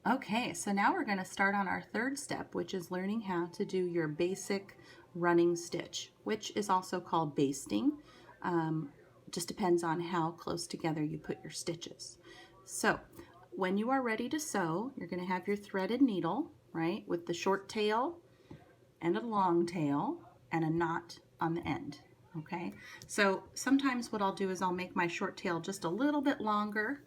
Okay, so now we're going to start on our third step, which is learning how to do your basic running stitch, which is also called basting. Just depends on how close together you put your stitches. So when you are ready to sew, you're going to have your threaded needle, right, with the short tail and a long tail and a knot on the end. Okay, so sometimes what I'll do is I'll make my short tail just a little bit longer,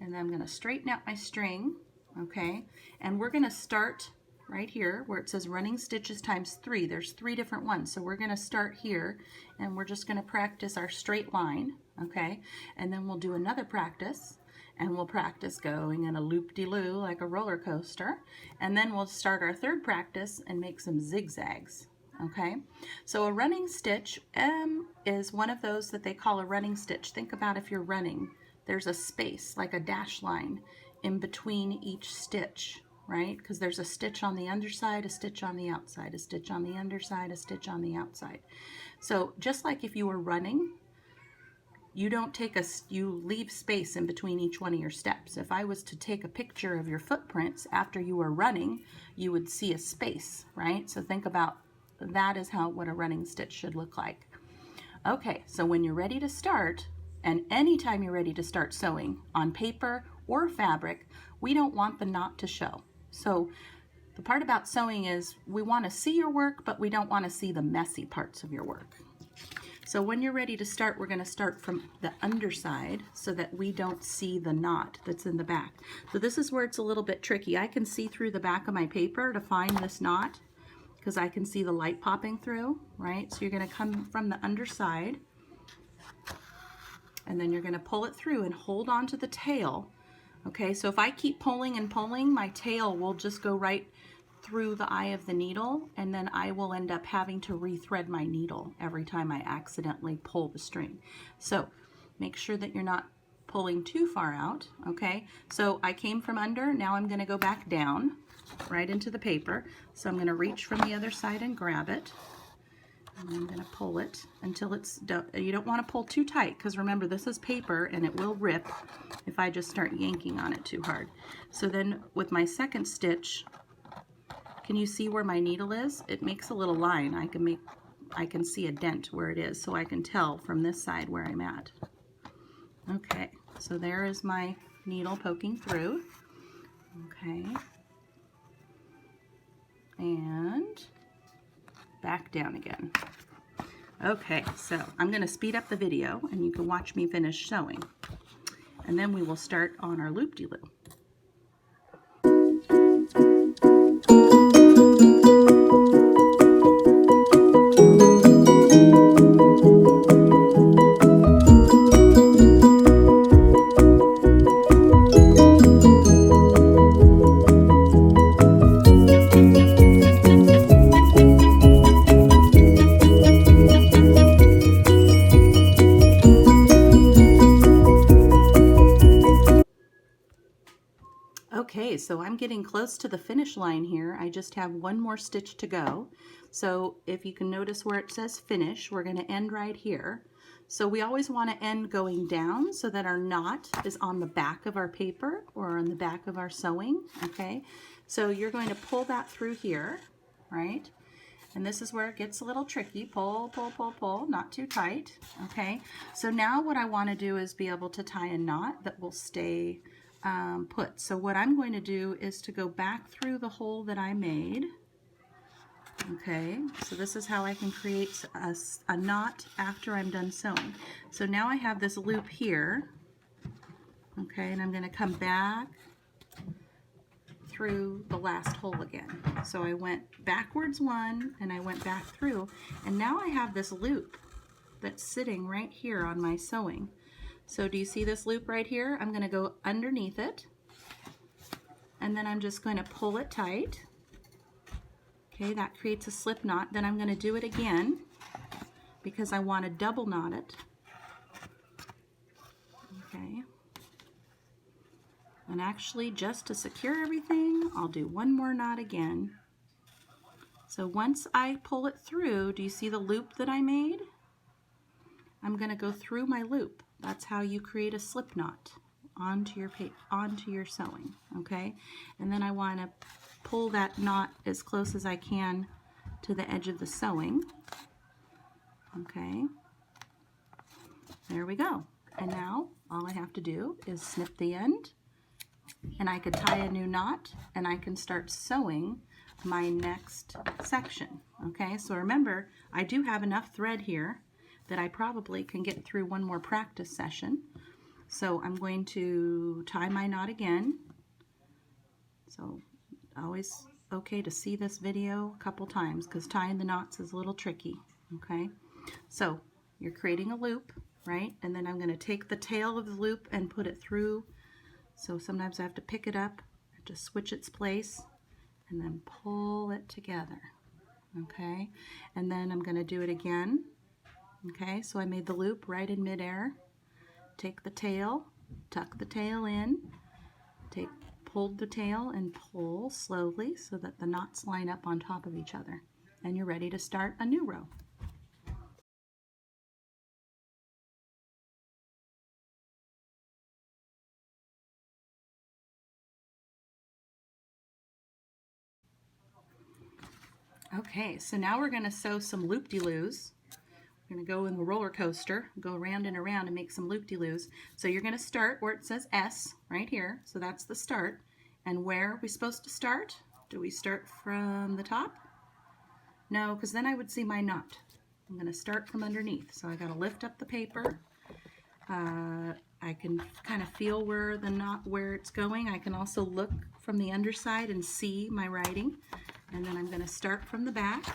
and then I'm going to straighten out my string. Okay, and we're going to start right here where it says running stitches times 3. There's 3 different ones, so we're going to start here and we're just going to practice our straight line. Okay, and then we'll do another practice, and we'll practice going in a loop-de-loo like a roller coaster, and then we'll start our third practice and make some zigzags. Okay, so a running stitch is one of those that they call a running stitch. Think about if you're running, there's a space like a dash line in between each stitch, right? Because there's a stitch on the underside, a stitch on the outside, a stitch on the underside, a stitch on the outside. So just like if you were running, you leave space in between each one of your steps. If I was to take a picture of your footprints after you were running, you would see a space, right? So think about that is what a running stitch should look like. Okay, so when you're ready to start, and anytime you're ready to start sewing on paper or fabric, we don't want the knot to show. So the part about sewing is we want to see your work, but we don't want to see the messy parts of your work. So when you're ready to start, we're going to start from the underside so that we don't see the knot that's in the back. So this is where it's a little bit tricky. I can see through the back of my paper to find this knot because I can see the light popping through, right? So you're going to come from the underside, and then you're going to pull it through and hold on to the tail. Okay, so if I keep pulling and pulling, my tail will just go right through the eye of the needle, and then I will end up having to rethread my needle every time I accidentally pull the string. So make sure that you're not pulling too far out. Okay, so I came from under, now I'm going to go back down right into the paper. So I'm going to reach from the other side and grab it. And I'm going to pull it until it's done. You don't want to pull too tight because remember, this is paper and it will rip if I just start yanking on it too hard. So then with my second stitch, can you see where my needle is? It makes a little line. I can see a dent where it is, so I can tell from this side where I'm at. Okay, so there is my needle poking through. Okay. And back down again. Okay, so I'm going to speed up the video and you can watch me finish sewing. And then we will start on our loop-de-loo. Okay, so I'm getting close to the finish line here. I just have one more stitch to go. So if you can notice where it says finish, we're going to end right here. So we always want to end going down so that our knot is on the back of our paper or on the back of our sewing. Okay, so you're going to pull that through here, right? And this is where it gets a little tricky. Pull, pull, pull, pull, not too tight. Okay, so now what I want to do is be able to tie a knot that will stay put. So what I'm going to do is to go back through the hole that I made. Okay, so this is how I can create a knot after I'm done sewing. So now I have this loop here. Okay, and I'm going to come back through the last hole again. So I went backwards one and I went back through, and now I have this loop that's sitting right here on my sewing. So do you see this loop right here? I'm going to go underneath it, and then I'm just going to pull it tight. Okay, that creates a slip knot. Then I'm going to do it again because I want to double knot it. Okay. And actually, just to secure everything, I'll do one more knot again. So once I pull it through, do you see the loop that I made? I'm going to go through my loop. That's how you create a slip knot onto your sewing, okay? And then I want to pull that knot as close as I can to the edge of the sewing, okay? There we go. And now all I have to do is snip the end, and I could tie a new knot, and I can start sewing my next section, okay? So remember, I do have enough thread here that I probably can get through one more practice session. So I'm going to tie my knot again. So always okay to see this video a couple times because tying the knots is a little tricky, okay? So you're creating a loop, right? And then I'm going to take the tail of the loop and put it through. So sometimes I have to pick it up, to switch its place, and then pull it together, okay? And then I'm going to do it again, okay? So I made the loop right in midair. Take the tail, tuck the tail in, pulled the tail and pull slowly so that the knots line up on top of each other. And you're ready to start a new row. Okay, so now we're going to sew some loop-de-loos. We're going to go in the roller coaster, go around and around and make some loop-de-loos. So you're going to start where it says S right here. So that's the start. And where are we supposed to start? Do we start from the top? No, because then I would see my knot. I'm going to start from underneath. So I got to lift up the paper. I can kind of feel where it's going. I can also look from the underside and see my writing. And then I'm going to start from the back,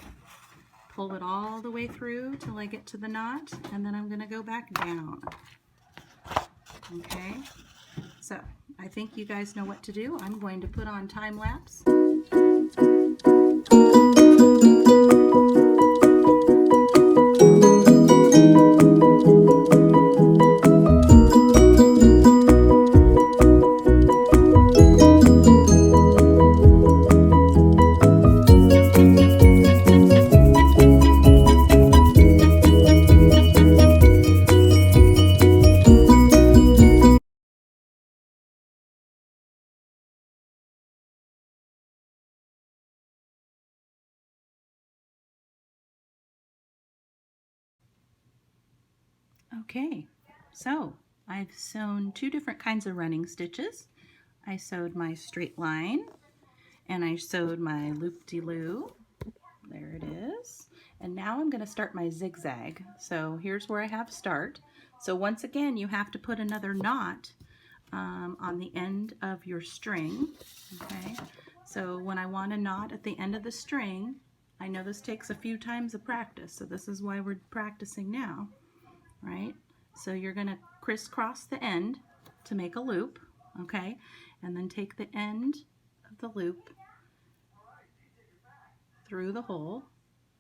pull it all the way through till I get to the knot, and then I'm going to go back down. Okay, so I think you guys know what to do. I'm going to put on time lapse. Okay, so I've sewn two different kinds of running stitches. I sewed my straight line and I sewed my loop-de-loo. There it is. And now I'm going to start my zigzag. So here's where I have start. So once again, you have to put another knot on the end of your string. Okay, so when I want a knot at the end of the string, I know this takes a few times of practice, so this is why we're practicing now. Right? So you're going to crisscross the end to make a loop, okay? And then take the end of the loop through the hole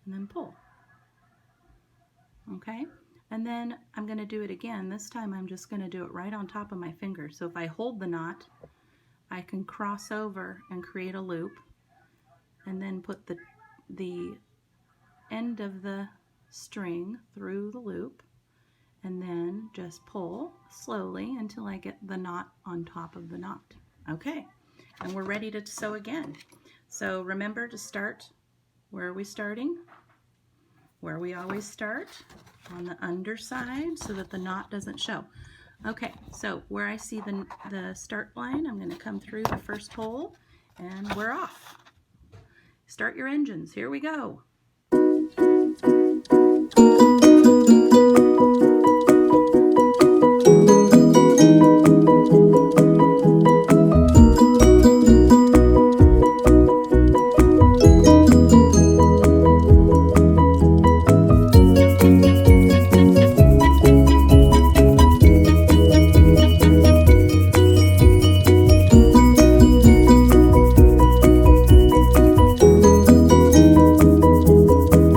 and then pull. Okay? And then I'm going to do it again. This time I'm just going to do it right on top of my finger. So if I hold the knot, I can cross over and create a loop and then put the end of the string through the loop, and then just pull slowly until I get the knot on top of the knot. Okay, and we're ready to sew again. So remember to start, where are we starting? Where we always start, on the underside so that the knot doesn't show. Okay, so where I see the start line, I'm going to come through the first hole and we're off. Start your engines, here we go.